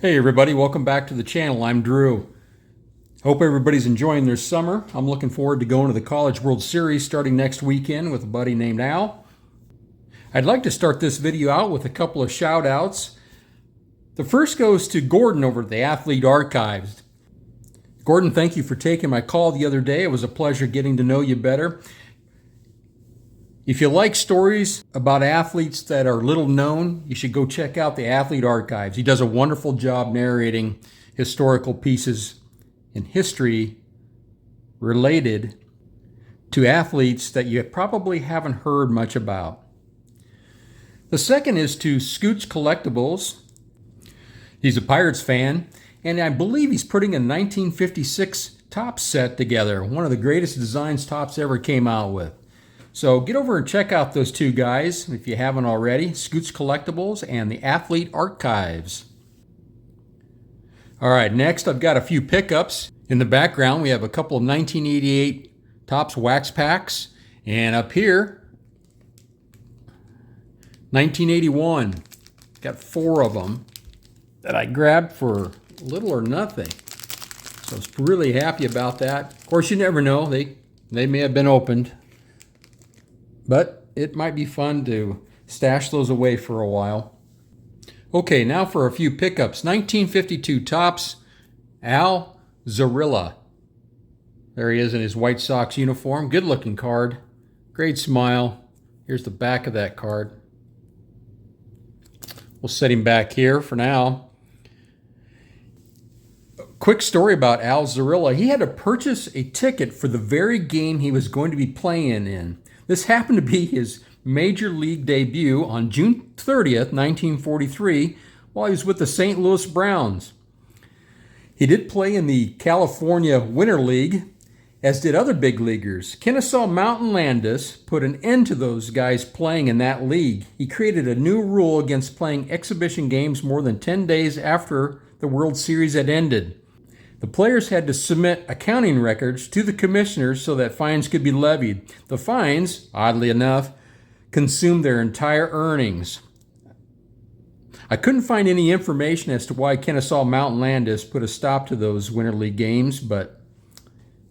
Hey everybody, welcome back to the channel. I'm Drew. Hope everybody's enjoying their summer. I'm looking forward to going to the College World Series starting next weekend with a buddy named Al. I'd like to start this video out with a couple of shout outs. The first goes to Gordon over at the Athlete Archives. Gordon, thank you for taking my call the other day. It was a pleasure getting to know you better. If you like stories about athletes that are little known, you should go check out the Athlete Archives. He does a wonderful job narrating historical pieces in history related to athletes that you probably haven't heard much about. The second is to Scoots Collectibles. He's a Pirates fan, and I believe he's putting a 1956 Topps set together, one of the greatest designs Topps ever came out with. So get over and check out those two guys if you haven't already, Scoots Collectibles and the Athlete Archives. All right, next I've got a few pickups. In the background we have a couple of 1988 Topps wax packs, and up here 1981. Got 4 of them that I grabbed for little or nothing. So I was really happy about that. Of course, you never know, they may have been opened. But it might be fun to stash those away for a while. Okay, now for a few pickups. 1952 Topps, Al Zarilla. There he is in his White Sox uniform. Good looking card. Great smile. Here's the back of that card. We'll set him back here for now. Quick story about Al Zarilla. He had to purchase a ticket for the very game he was going to be playing in. This happened to be his major league debut on June 30th, 1943, while he was with the St. Louis Browns. He did play in the California Winter League, as did other big leaguers. Kennesaw Mountain Landis put an end to those guys playing in that league. He created a new rule against playing exhibition games more than 10 days after the World Series had ended. The players had to submit accounting records to the commissioners so that fines could be levied. The fines, oddly enough, consumed their entire earnings. I couldn't find any information as to why Kennesaw Mountain Landis put a stop to those Winter League games, but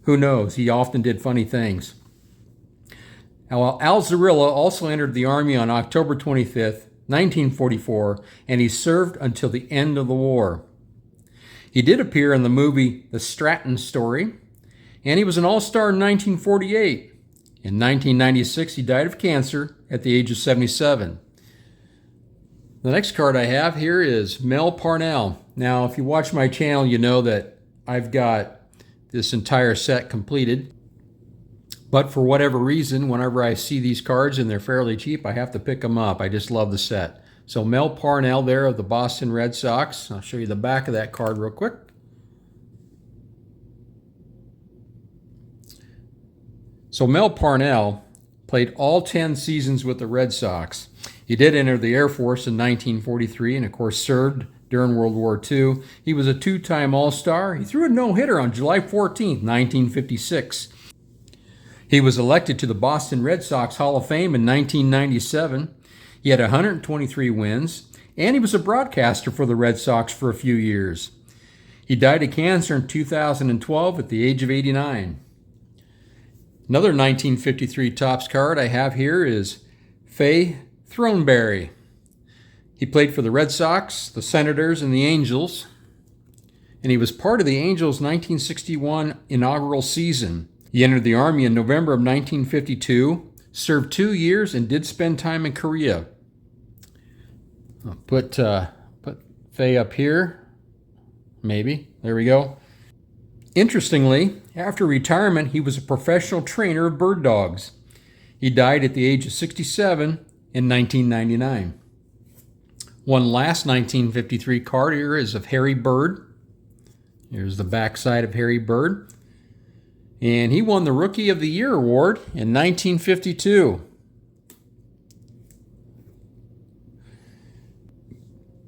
who knows? He often did funny things. Al Zarilla also entered the Army on October 25th, 1944, and he served until the end of the war. He did appear in the movie The Stratton Story, and he was an all-star in 1948. In 1996, he died of cancer at the age of 77. The next card I have here is Mel Parnell. Now, if you watch my channel, you know that I've got this entire set completed. But for whatever reason, whenever I see these cards and they're fairly cheap, I have to pick them up. I just love the set. So Mel Parnell there of the Boston Red Sox. I'll show you the back of that card real quick. So Mel Parnell played all 10 seasons with the Red Sox. He did enter the Air Force in 1943 and of course served during World War II. He was a 2-time All-Star. He threw a no-hitter on July 14th, 1956. He was elected to the Boston Red Sox Hall of Fame in 1997. He had 123 wins, and he was a broadcaster for the Red Sox for a few years. He died of cancer in 2012 at the age of 89. Another 1953 Topps card I have here is Fay Throneberry. He played for the Red Sox, the Senators, and the Angels, and he was part of the Angels' 1961 inaugural season. He entered the Army in November of 1952, served 2 years, and did spend time in Korea. I'll put Faye up here. Maybe. There we go. Interestingly, after retirement, he was a professional trainer of bird dogs. He died at the age of 67 in 1999. One last 1953 card here is of Harry Bird. Here's the backside of Harry Bird. And he won the Rookie of the Year award in 1952.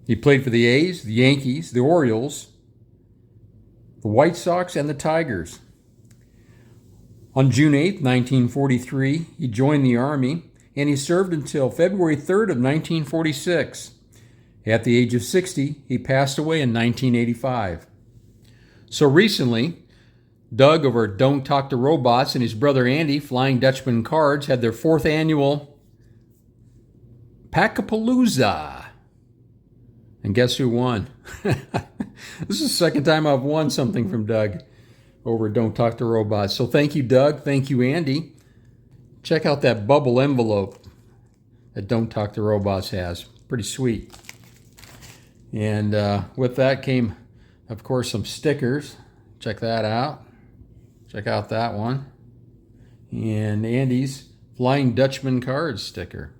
He played for the A's, the Yankees, the Orioles, the White Sox, and the Tigers. On June 8, 1943, he joined the Army, and he served until February 3rd of 1946. At the age of 60, he passed away in 1985. So recently, Doug over at Don't Talk to Robots and his brother Andy, Flying Dutchman Cards, had their 4th annual Packapalooza. And guess who won? This is the second time I've won something from Doug over at Don't Talk to Robots. So thank you, Doug. Thank you, Andy. Check out that bubble envelope that Don't Talk to Robots has. Pretty sweet. And with that came, of course, some stickers. Check that out. Check out that one. And Andy's Flying Dutchman Cards sticker.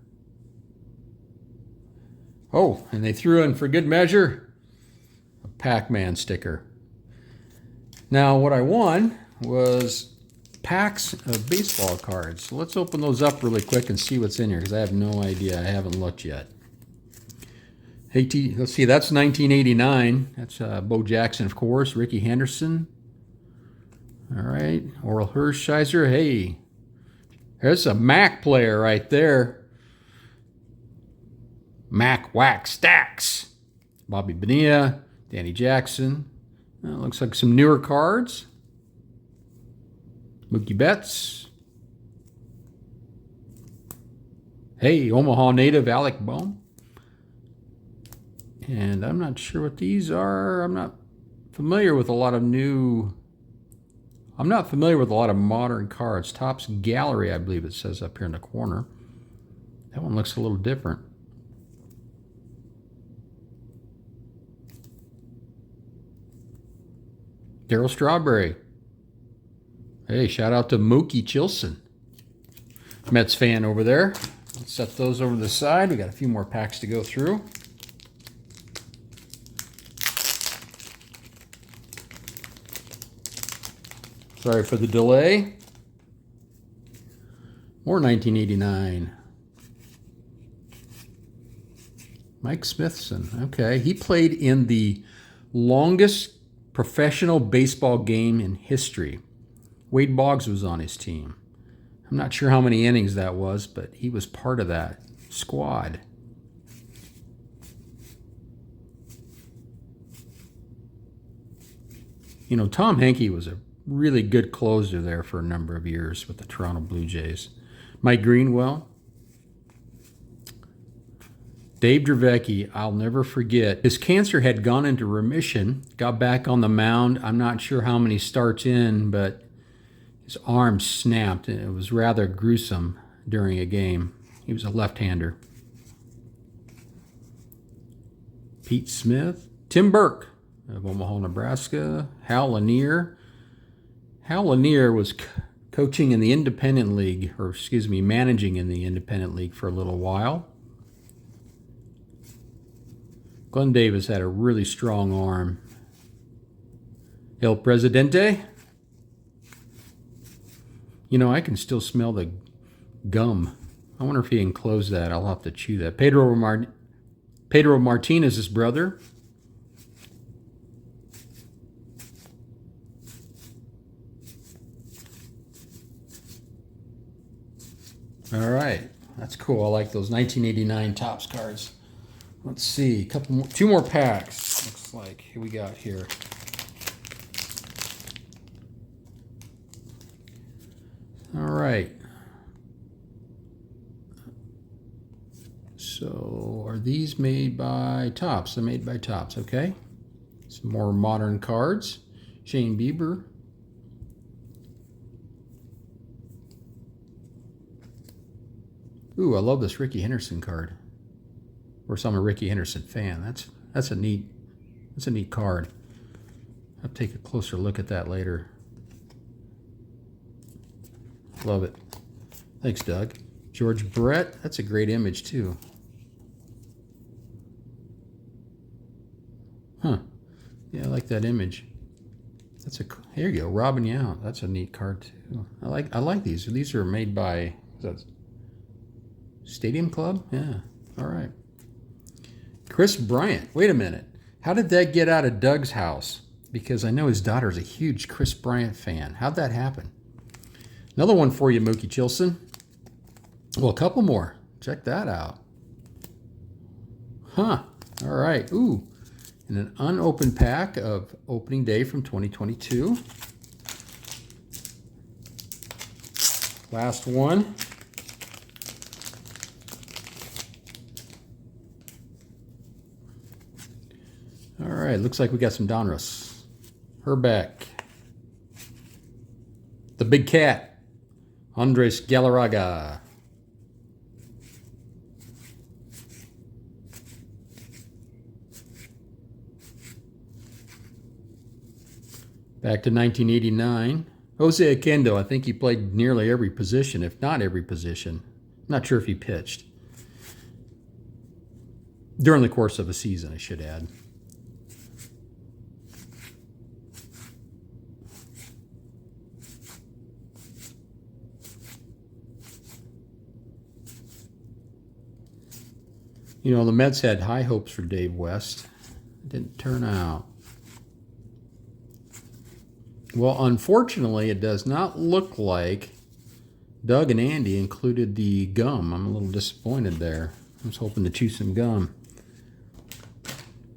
Oh, and they threw in, for good measure, a Pac-Man sticker. Now, what I won was packs of baseball cards. So let's open those up really quick and see what's in here, because I have no idea. I haven't looked yet. Hey, let's see, that's 1989. That's Bo Jackson, of course. Ricky Henderson. All right, Oral Hershiser. Hey, there's a Mac player right there. Mac Whack Stacks. Bobby Bonilla, Danny Jackson. Looks like some newer cards. Mookie Betts. Hey, Omaha native Alec Bohm. And I'm not sure what these are. I'm not familiar with a lot of modern cards. Topps Gallery, I believe it says up here in the corner. That one looks a little different. Darryl Strawberry. Hey, shout out to Mookie Chilson, Mets fan over there. Let's set those over to the side. We got a few more packs to go through. Sorry for the delay. More 1989. Mike Smithson. Okay, he played in the longest professional baseball game in history. Wade Boggs was on his team. I'm not sure how many innings that was, but he was part of that squad. You know, Tom Henke was a really good closer there for a number of years with the Toronto Blue Jays. Mike Greenwell. Dave Dravecky, I'll never forget. His cancer had gone into remission, got back on the mound. I'm not sure how many starts in, but his arm snapped, and it was rather gruesome during a game. He was a left-hander. Pete Smith. Tim Burke of Omaha, Nebraska. Hal Lanier. Hal Lanier was coaching in the Independent League, or excuse me, managing in the Independent League for a little while. Glenn Davis had a really strong arm. El Presidente. You know, I can still smell the gum. I wonder if he can close that. I'll have to chew that. Pedro Martinez, his brother. All right. That's cool. I like those 1989 Topps cards. Let's see, two more packs. Looks like here we got here. All right. So are these made by Topps? They're made by Topps, okay. Some more modern cards. Shane Bieber. Ooh, I love this Ricky Henderson card. Of course, I'm a Ricky Henderson fan. That's a neat card. I'll take a closer look at that later. Love it. Thanks, Doug. George Brett. That's a great image too. Huh. Yeah, I like that image. Here you go, Robin Yount. That's a neat card too. I like these. These are made by, is that Stadium Club? Yeah. All right. Chris Bryant. Wait a minute. How did that get out of Doug's house? Because I know his daughter's a huge Chris Bryant fan. How'd that happen? Another one for you, Mookie Chilson. Well, a couple more. Check that out. Huh. All right. Ooh, and an unopened pack of opening day from 2022. Last one. All right, looks like we got some Donruss. Herbeck. The Big Cat. Andres Galarraga. Back to 1989. Jose Oquendo. I think he played nearly every position, if not every position. Not sure if he pitched. During the course of a season, I should add. You know, the Mets had high hopes for Dave West. It didn't turn out. Well, unfortunately, it does not look like Doug and Andy included the gum. I'm a little disappointed there. I was hoping to chew some gum.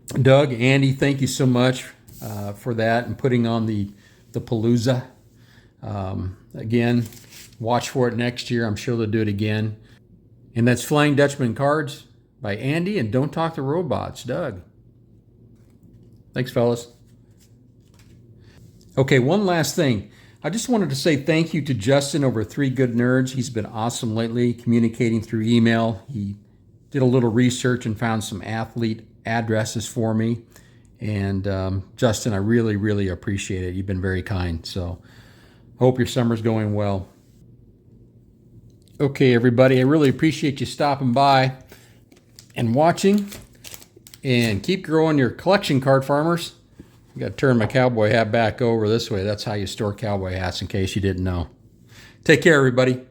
Doug, Andy, thank you so much for that and putting on the Palooza. Again, watch for it next year. I'm sure they'll do it again. And that's Flying Dutchman Cards by Andy and Don't Talk to Robots, Doug. Thanks, fellas. Okay, one last thing. I just wanted to say thank you to Justin over at Three Good Nerds. He's been awesome lately, communicating through email. He did a little research and found some athlete addresses for me. And Justin, I really, really appreciate it. You've been very kind. So hope your summer's going well. Okay, everybody, I really appreciate you stopping by and watching. And keep growing your collection, card farmers. I got to turn my cowboy hat back over this way. That's how you store cowboy hats, in case you didn't know. Take care, everybody.